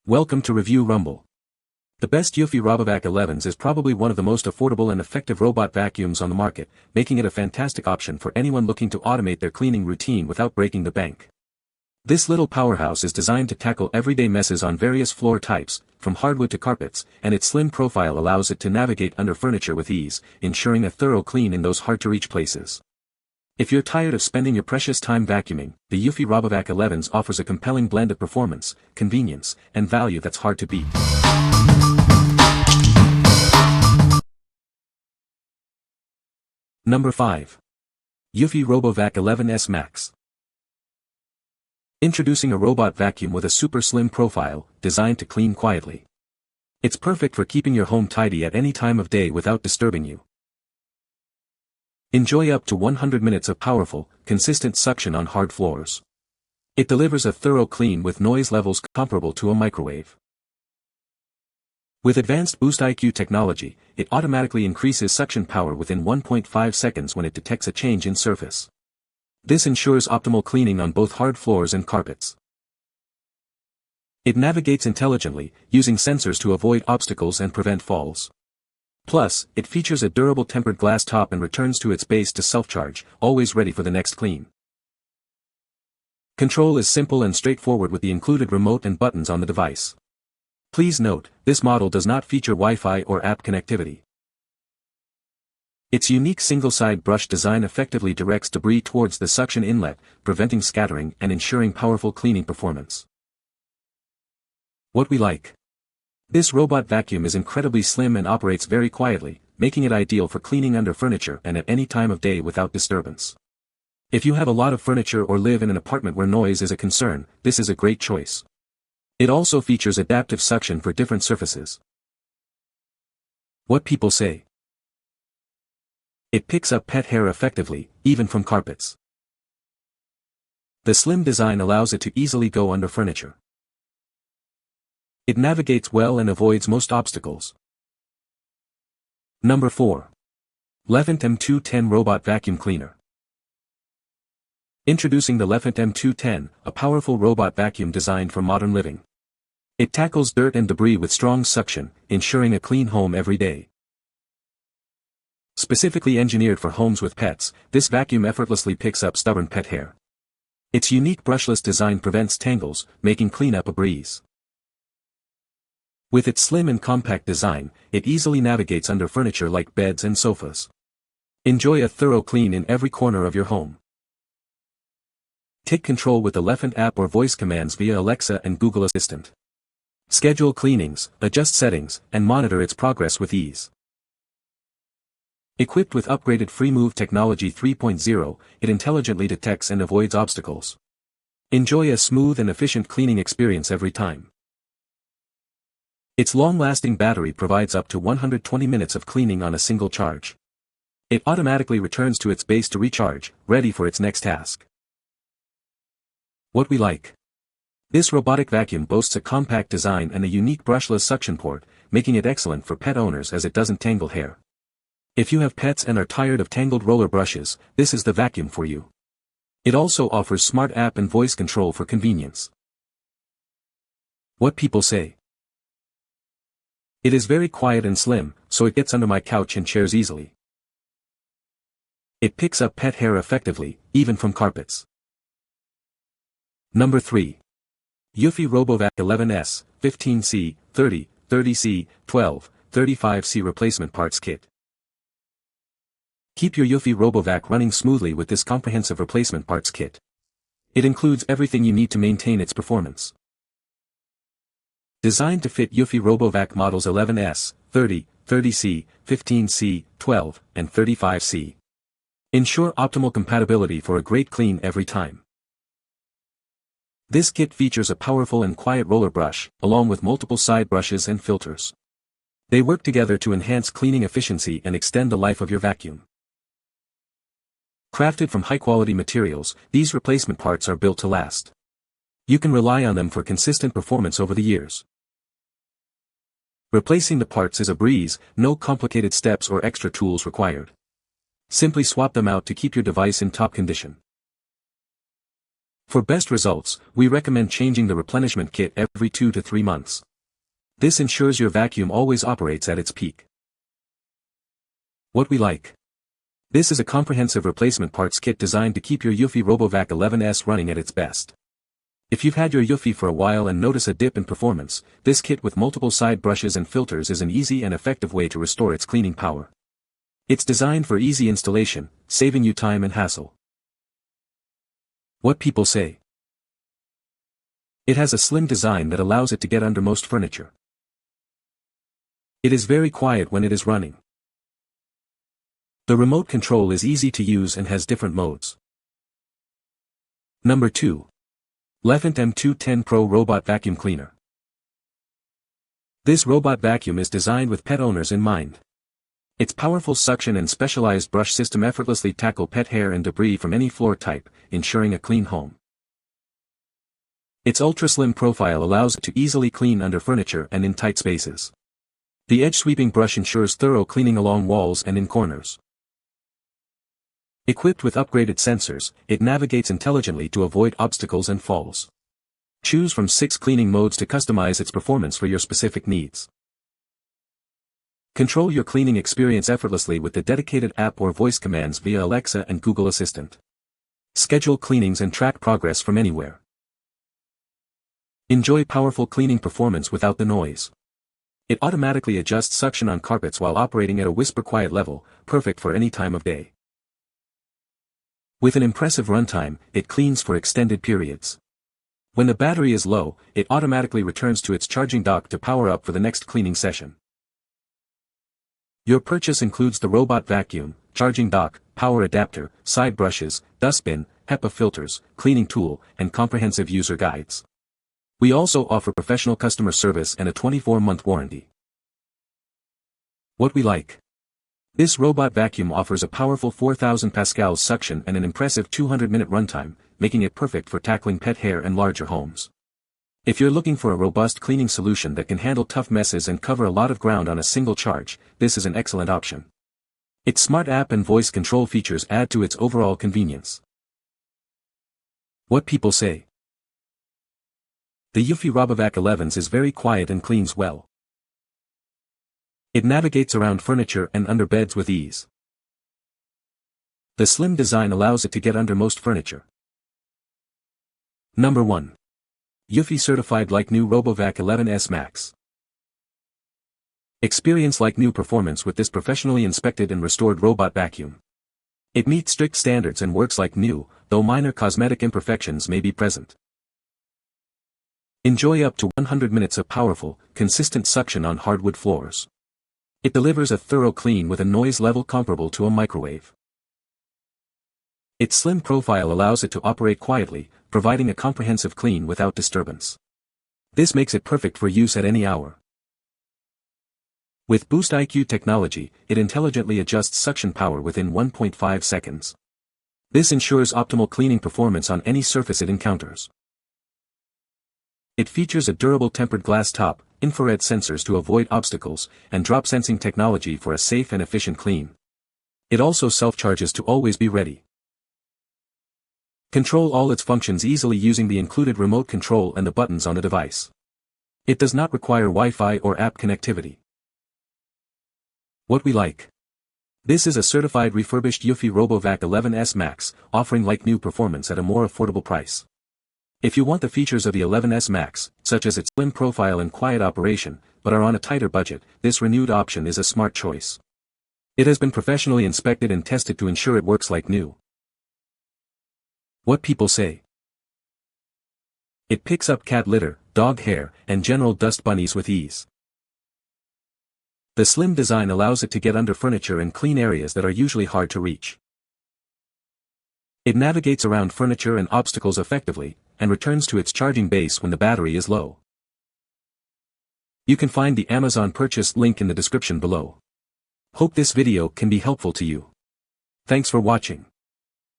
Welcome to Review Rumble. The best Eufy Robovac 11s is probably one of the most affordable and effective robot vacuums on the market, making it a fantastic option for anyone looking to automate their cleaning routine without breaking the bank. This little powerhouse is designed to tackle everyday messes on various floor types, from hardwood to carpets, and its slim profile allows it to navigate under furniture with ease, ensuring a thorough clean in those hard-to-reach places. If you're tired of spending your precious time vacuuming, the Eufy Robovac 11s offers a compelling blend of performance, convenience, and value that's hard to beat. Number 5. Eufy Robovac 11s Max. Introducing a robot vacuum with a super slim profile, designed to clean quietly. It's perfect for keeping your home tidy at any time of day without disturbing you. Enjoy up to 100 minutes of powerful, consistent suction on hard floors. It delivers a thorough clean with noise levels comparable to a microwave. With advanced Boost IQ technology, it automatically increases suction power within 1.5 seconds when it detects a change in surface. This ensures optimal cleaning on both hard floors and carpets. It navigates intelligently, using sensors to avoid obstacles and prevent falls. Plus, it features a durable tempered glass top and returns to its base to self-charge, always ready for the next clean. Control is simple and straightforward with the included remote and buttons on the device. Please note, this model does not feature Wi-Fi or app connectivity. Its unique single-side brush design effectively directs debris towards the suction inlet, preventing scattering and ensuring powerful cleaning performance. What we like. This robot vacuum is incredibly slim and operates very quietly, making it ideal for cleaning under furniture and at any time of day without disturbance. If you have a lot of furniture or live in an apartment where noise is a concern, this is a great choice. It also features adaptive suction for different surfaces. What people say. It picks up pet hair effectively, even from carpets. The slim design allows it to easily go under furniture. It navigates well and avoids most obstacles. Number 4. Lefant M210 Robot Vacuum Cleaner. Introducing the Lefant M210, a powerful robot vacuum designed for modern living. It tackles dirt and debris with strong suction, ensuring a clean home every day. Specifically engineered for homes with pets, this vacuum effortlessly picks up stubborn pet hair. Its unique brushless design prevents tangles, making cleanup a breeze. With its slim and compact design, it easily navigates under furniture like beds and sofas. Enjoy a thorough clean in every corner of your home. Take control with the Lefant app or voice commands via Alexa and Google Assistant. Schedule cleanings, adjust settings, and monitor its progress with ease. Equipped with upgraded FreeMove Technology 3.0, it intelligently detects and avoids obstacles. Enjoy a smooth and efficient cleaning experience every time. Its long-lasting battery provides up to 120 minutes of cleaning on a single charge. It automatically returns to its base to recharge, ready for its next task. What we like. This robotic vacuum boasts a compact design and a unique brushless suction port, making it excellent for pet owners as it doesn't tangle hair. If you have pets and are tired of tangled roller brushes, this is the vacuum for you. It also offers smart app and voice control for convenience. What people say. It is very quiet and slim, so it gets under my couch and chairs easily. It picks up pet hair effectively, even from carpets. Number 3. Eufy Robovac 11s, 15C, 30, 30C, 12, 35C Replacement Parts Kit. Keep your Eufy Robovac running smoothly with this comprehensive replacement parts kit. It includes everything you need to maintain its performance. Designed to fit Eufy Robovac models 11s, 30, 30C, 15C, 12, and 35C. Ensure optimal compatibility for a great clean every time. This kit features a powerful and quiet roller brush, along with multiple side brushes and filters. They work together to enhance cleaning efficiency and extend the life of your vacuum. Crafted from high-quality materials, these replacement parts are built to last. You can rely on them for consistent performance over the years. Replacing the parts is a breeze, no complicated steps or extra tools required. Simply swap them out to keep your device in top condition. For best results, we recommend changing the replenishment kit every 2 to 3 months. This ensures your vacuum always operates at its peak. What we like. This is a comprehensive replacement parts kit designed to keep your Eufy Robovac 11s running at its best. If you've had your Eufy for a while and notice a dip in performance, this kit with multiple side brushes and filters is an easy and effective way to restore its cleaning power. It's designed for easy installation, saving you time and hassle. What people say. It has a slim design that allows it to get under most furniture. It is very quiet when it is running. The remote control is easy to use and has different modes. Number 2. Lefant M210 Pro Robot Vacuum Cleaner. This robot vacuum is designed with pet owners in mind. Its powerful suction and specialized brush system effortlessly tackle pet hair and debris from any floor type, ensuring a clean home. Its ultra-slim profile allows it to easily clean under furniture and in tight spaces. The edge-sweeping brush ensures thorough cleaning along walls and in corners. Equipped with upgraded sensors, it navigates intelligently to avoid obstacles and falls. Choose from 6 cleaning modes to customize its performance for your specific needs. Control your cleaning experience effortlessly with the dedicated app or voice commands via Alexa and Google Assistant. Schedule cleanings and track progress from anywhere. Enjoy powerful cleaning performance without the noise. It automatically adjusts suction on carpets while operating at a whisper-quiet level, perfect for any time of day. With an impressive runtime, it cleans for extended periods. When the battery is low, it automatically returns to its charging dock to power up for the next cleaning session. Your purchase includes the robot vacuum, charging dock, power adapter, side brushes, dustbin, HEPA filters, cleaning tool, and comprehensive user guides. We also offer professional customer service and a 24-month warranty. What we like. This robot vacuum offers a powerful 4,000 pascals suction and an impressive 200-minute runtime, making it perfect for tackling pet hair and larger homes. If you're looking for a robust cleaning solution that can handle tough messes and cover a lot of ground on a single charge, this is an excellent option. Its smart app and voice control features add to its overall convenience. What people say. The Eufy Robovac 11s is very quiet and cleans well. It navigates around furniture and under beds with ease. The slim design allows it to get under most furniture. Number 1. Eufy Certified Like-New RoboVac 11s Max. Experience like-new performance with this professionally inspected and restored robot vacuum. It meets strict standards and works like new, though minor cosmetic imperfections may be present. Enjoy up to 100 minutes of powerful, consistent suction on hardwood floors. It delivers a thorough clean with a noise level comparable to a microwave. Its slim profile allows it to operate quietly, providing a comprehensive clean without disturbance. This makes it perfect for use at any hour. With Boost IQ technology, it intelligently adjusts suction power within 1.5 seconds. This ensures optimal cleaning performance on any surface it encounters. It features a durable tempered glass top, infrared sensors to avoid obstacles, and drop sensing technology for a safe and efficient clean. It also self-charges to always be ready. Control all its functions easily using the included remote control and the buttons on the device. It does not require Wi-Fi or app connectivity. What we like. This is a certified refurbished Eufy Robovac 11s Max, offering like-new performance at a more affordable price. If you want the features of the 11s Max, such as its slim profile and quiet operation, but are on a tighter budget, this renewed option is a smart choice. It has been professionally inspected and tested to ensure it works like new. What people say. It picks up cat litter, dog hair, and general dust bunnies with ease. The slim design allows it to get under furniture and clean areas that are usually hard to reach. It navigates around furniture and obstacles effectively, and returns to its charging base when the battery is low. You can find the Amazon purchase link in the description below. Hope this video can be helpful to you. Thanks for watching.